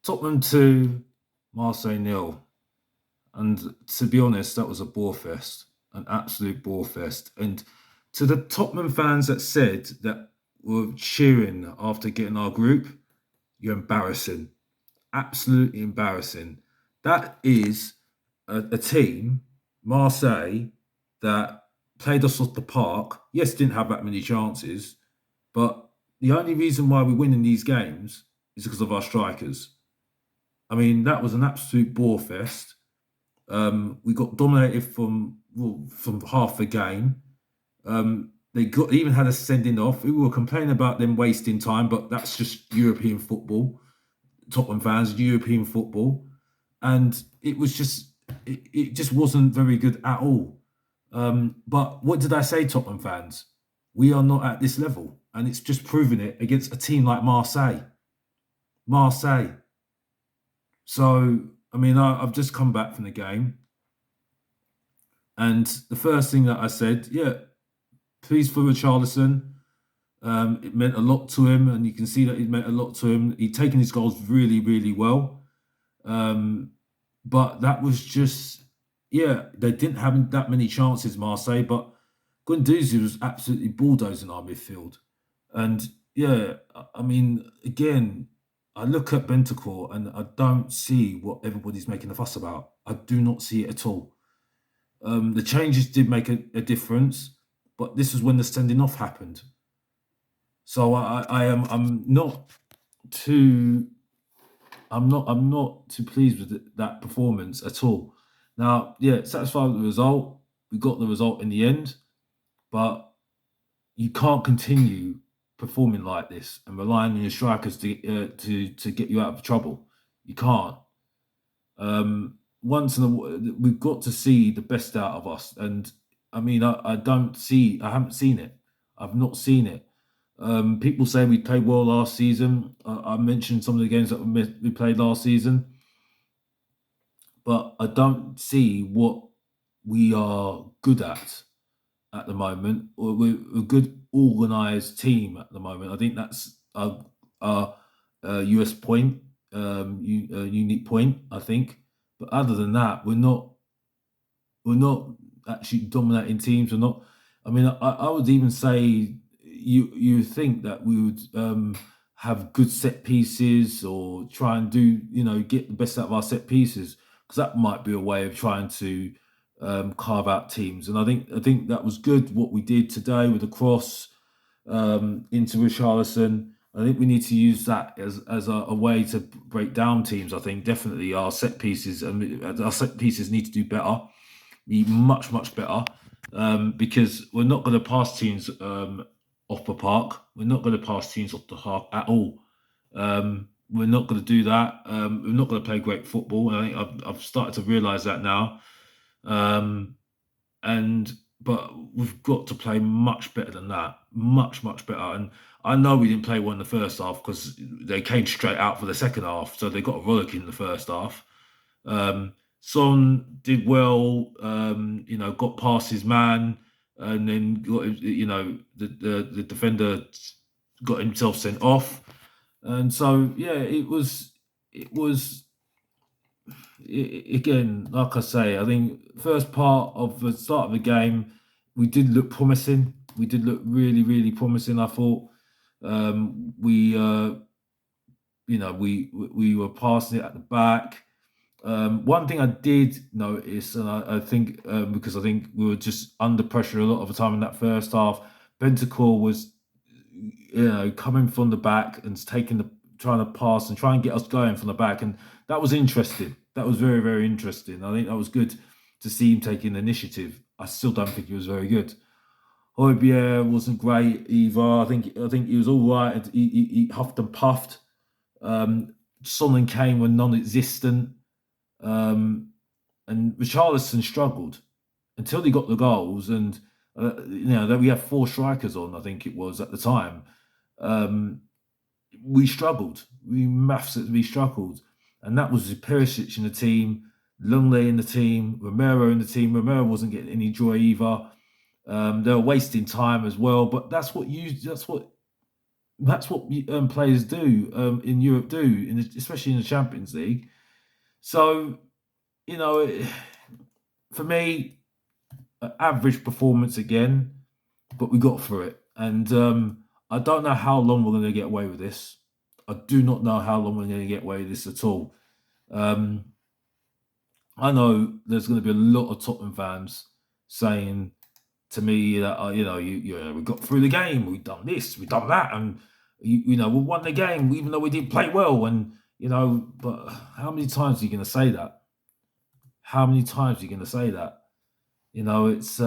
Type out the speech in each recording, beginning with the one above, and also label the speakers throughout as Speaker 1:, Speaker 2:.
Speaker 1: Tottenham 2, Marseille nil. And to be honest, that was a Borefest, an absolute Borefest. And to the Tottenham fans that said that were cheering after getting our group, you're embarrassing. Absolutely embarrassing. That is a team, Marseille, that played us off the park. Yes, didn't have that many chances, but the only reason why we're winning these games is because of our strikers. I mean, that was an absolute bore fest. We got dominated from half the game. They even had us sending off. We were complaining about them wasting time, but that's just European football. Tottenham fans, European football, and it just wasn't very good at all. But what did I say, Tottenham fans? We are not at this level, and it's just proving it against a team like Marseille. Marseille. So, I mean, I've just come back from the game, and the first thing that I said, yeah, please for Richarlison. It meant a lot to him, and you can see that it meant a lot to him. He'd taken his goals really, really well. But that was just, yeah, they didn't have that many chances, Marseille, but Guendouzi was absolutely bulldozing our midfield. And yeah, I mean, again, I look at Bentancur and I don't see what everybody's making a fuss about. I do not see it at all. The changes did make a difference, but this is when the sending off happened. So I'm not too pleased with that performance at all. Now, yeah, satisfied with the result. We got the result in the end, but you can't continue performing like this and relying on your strikers to get you out of trouble. You can't. We've got to see the best out of us, and I mean, I haven't seen it. I've not seen it. People say we played well last season. I mentioned some of the games that we played last season, but I don't see what we are good at the moment. We're a good organised team at the moment. I think that's our US point, unique point, I think. But other than that, we're not actually dominating teams. We're not. I mean, I would even say you think that we would have good set pieces or try and get the best out of our set pieces, because that might be a way of trying to carve out teams. And I think that was good what we did today with the cross into Richarlison. I think we need to use that as a way to break down teams. I think definitely our set pieces need to do better, be much better, because we're not going to pass teams off the park. We're not going to pass teams off the park at all. We're not going to do that. We're not going to play great football. I think I've started to realise that now. But we've got to play much better than that. Much better. And I know we didn't play well in the first half because they came straight out for the second half, so they got a rollick in the first half. Son did well, got past his man, and then the defender got himself sent off, and so yeah, it was again, like I say, I think first part of the start of the game, we did look promising. We did look really, really promising. I thought we were passing it at the back. One thing I did notice, and I think because I think we were just under pressure a lot of the time in that first half, Bentancur was, coming from the back and trying to pass and try and get us going from the back, and that was interesting. That was very, very interesting. I think that was good to see him taking the initiative. I still don't think he was very good. Højbjerg wasn't great either. I think he was all right. He huffed and puffed. Son and Kane were non-existent. And Richarlison struggled until he got the goals, and that we had 4 strikers on, I think it was at the time. We struggled. We massively struggled, and that was Perisic in the team, Longley in the team, Romero in the team. Romero wasn't getting any joy either. They were wasting time as well, but that's what that's what players do in Europe do, especially in the Champions League. So you know, for me, average performance again, but we got through it. And I don't know how long we're going to get away with this. I do not know how long we're going to get away with this at all. Um, I know there's going to be a lot of Tottenham fans saying to me that we got through the game, we've done this, we've done that, and we won the game even though we didn't play well. And but how many times are you going to say that? How many times are you going to say that? It's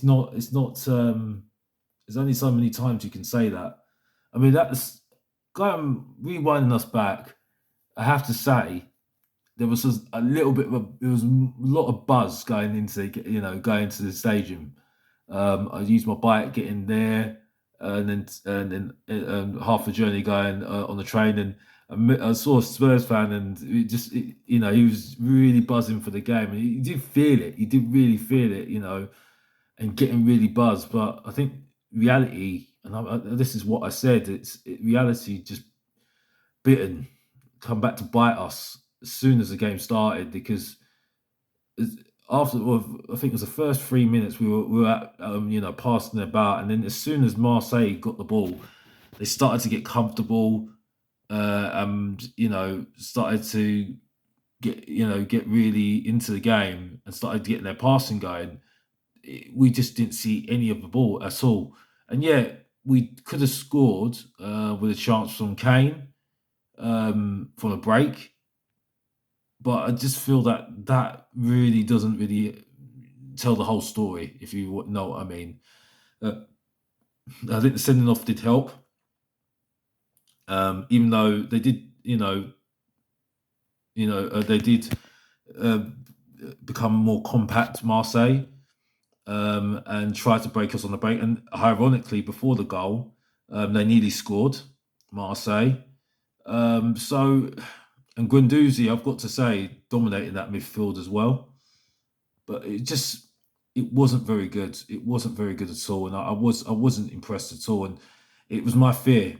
Speaker 1: not. There's only so many times you can say that. I mean, that's going rewinding us back. I have to say there was just a little bit of there was a lot of buzz going to the stadium. I used my bike getting there, and then half the journey going on the train, and I saw a Spurs fan, and he was really buzzing for the game, and he did feel it. He did really feel it, and getting really buzzed. But I think reality, and this is what I said, reality just bitten, come back to bite us as soon as the game started because after I think it was the first 3 minutes we were at passing about, and then as soon as Marseille got the ball, they started to get comfortable, and started to get really into the game and started getting their passing going. We just didn't see any of the ball at all, and yet we could have scored with a chance from Kane from a break. But I just feel that really doesn't really tell the whole story, if you know what I mean. Uh, I think the sending off did help, even though they did, they did uh, become more compact, Marseille, and try to break us on the break. And ironically, before the goal, they nearly scored, Marseille. So, and Guendouzi, I've got to say, dominating that midfield as well. But it wasn't very good. It wasn't very good at all, and I wasn't impressed at all. And it was my fear.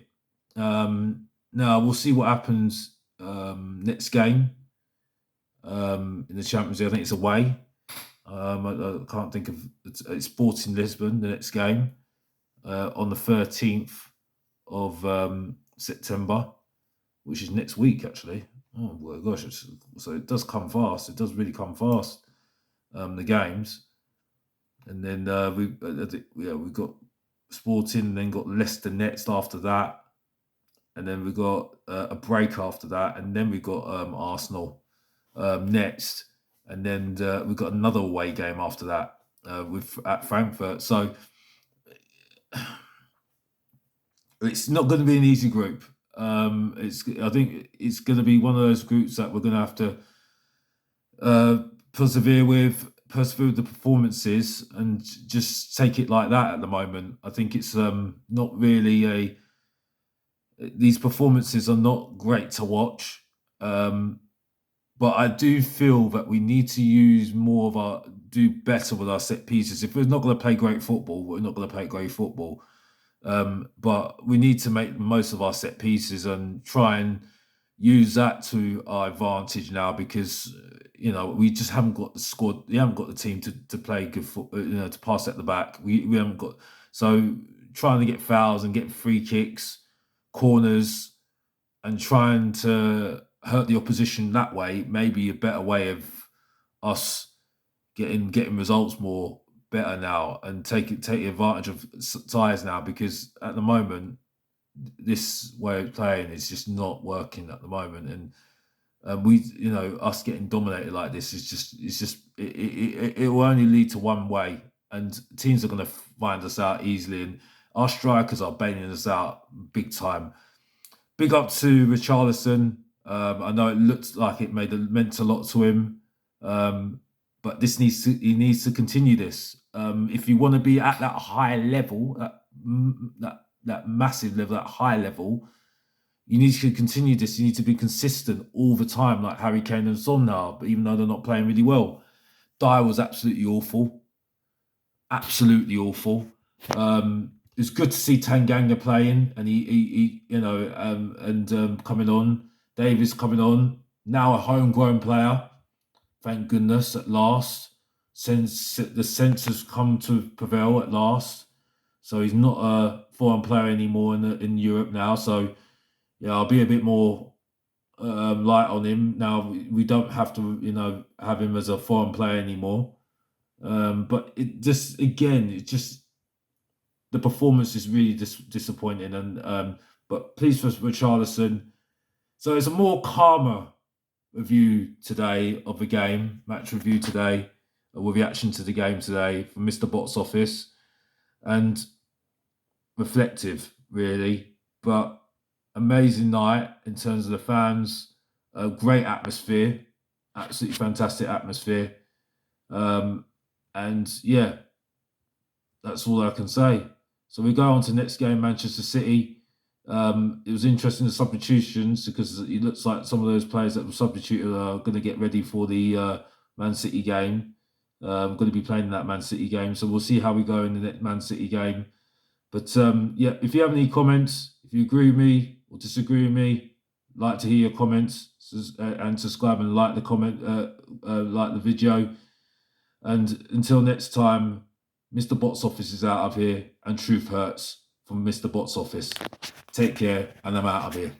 Speaker 1: Now we'll see what happens next game in the Champions League. I think it's away. I can't think of it's Sporting Lisbon, the next game, on the 13th of September, which is next week actually. Oh my gosh! So it does come fast. It does really come fast. The games, and then we got Sporting, and then got Leicester next after that, and then we got a break after that, and then we got Arsenal next, and then we got another away game after that at Frankfurt. So it's not going to be an easy group. I think it's going to be one of those groups that we're going to have to persevere with the performances and just take it like that at the moment. I think it's not really these performances are not great to watch. But I do feel that we need to do better with our set pieces. If we're not going to play great football, we're not going to play great football. But we need to make the most of our set pieces and try and use that to our advantage now because we just haven't got the squad. We haven't got the team to play good football. To pass at the back. We haven't got. So trying to get fouls and get free kicks, corners, and trying to hurt the opposition that way may be a better way of us getting results more better now and take advantage of size now because at the moment this way of playing is just not working at the moment and us getting dominated like this it will only lead to one way and teams are going to find us out easily and our strikers are bailing us out big time. Big up to Richarlison. I know it looked like it meant a lot to him, but he needs to continue this. If you want to be at that high level, that massive level, that high level, you need to continue this. You need to be consistent all the time, like Harry Kane and Son now. But even though they're not playing really well, Dyer was absolutely awful, absolutely awful. it's good to see Tanganga playing, and he coming on. Davis coming on now, a homegrown player. Thank goodness at last. Since the sense has come to prevail at last, so he's not a foreign player anymore in Europe now. So yeah, I'll be a bit more light on him now. We don't have to, have him as a foreign player anymore. But it just again, it just the performance is really disappointing. And but pleased for Richarlison. So it's a more calmer review today of the game, match review today, with reaction to the game today from Mr. Box Office, and reflective really, but amazing night in terms of the fans. A great atmosphere, absolutely fantastic atmosphere, and yeah, that's all I can say. So we go on to the next game, Manchester City. It was interesting, the substitutions, because it looks like some of those players that were substituted are going to get ready for the Man City game. Going to be playing in that Man City game, so we'll see how we go in the next Man City game. But yeah, if you have any comments, if you agree with me or disagree with me, like to hear your comments, and subscribe and like the like the video. And until next time, Mr. Box Office is out of here, and truth hurts from Mr. Box Office. Take care, and I'm out of here.